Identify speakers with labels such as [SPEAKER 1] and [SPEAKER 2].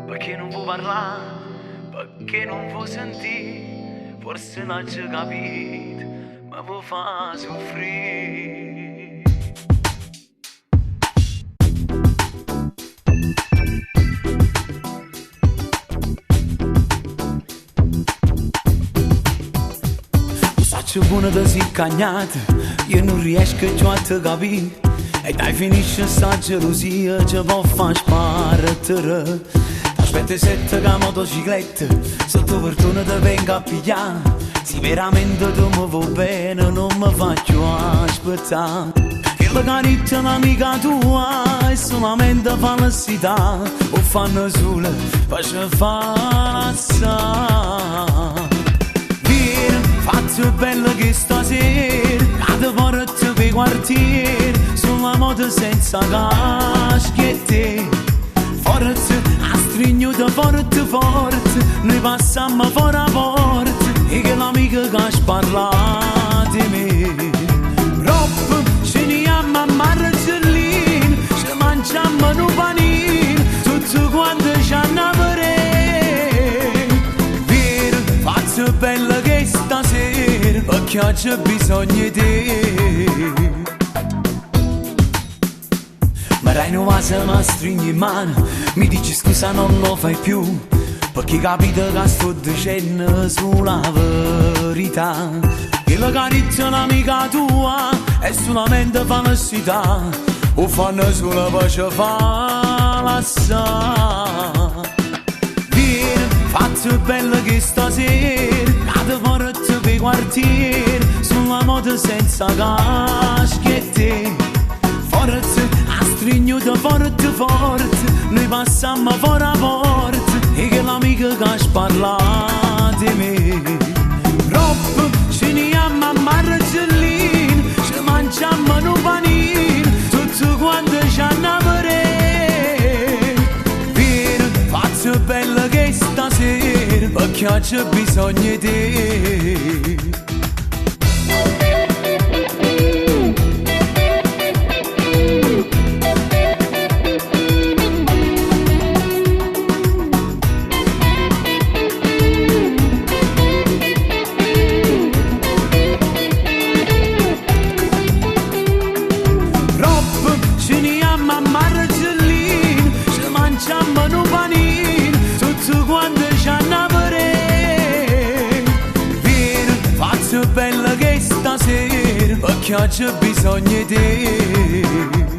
[SPEAKER 1] Perché non può parlare, perché non può sentire, forse non ci capito, ma può far soffrire. Saccio buono da si cagnata, io non riesco più a te capire. E dai finisce sta gelosia, ci può far sparare. T'aspetta sette che motocicletta, sotto portone te venga a pigliare. Se veramente tu mi vuoi bene, non mi faccio aspettare. Che la cariccia l'amica tua è solamente falsità, o fanno solo per fare assai. Vieni, faccio bello che stasera, cade porta per quartiere, sulla moto senza caschette. Forza, a stringnuta forte forte, noi passiamo fuori a porta, e che l'amica che parla di me. Troppo, ce ne amiamo a Marcellino, ci mangiamo un panino, tutto quanto ci hanno vorrei. Vieni, faccio bella che stasera, perché c'è bisogno di te. Ma rai non va se mi stringi in mano, mi dici scusa non lo fai più, perché capito che sto dicendo sulla verità. Che la cariccia l'amica tua è solamente falsità, o fanno solo per ci fare assai. Vieni, faccio bello che stasera, cade forte per quartiere, sulla moto senza caschette. Forza, a stringnuta forte forte, noi passiamo fuori a porta, e che l'amica che parla di me. Troppo, ce ne amiamo a Marcellino, ci mangiamo un panino, tutto quanto ci hanno vorrei. Vieni, faccio bella che stasera, perché c'è bisogno di te. Bella che stasera, perché c'è bisogno di te.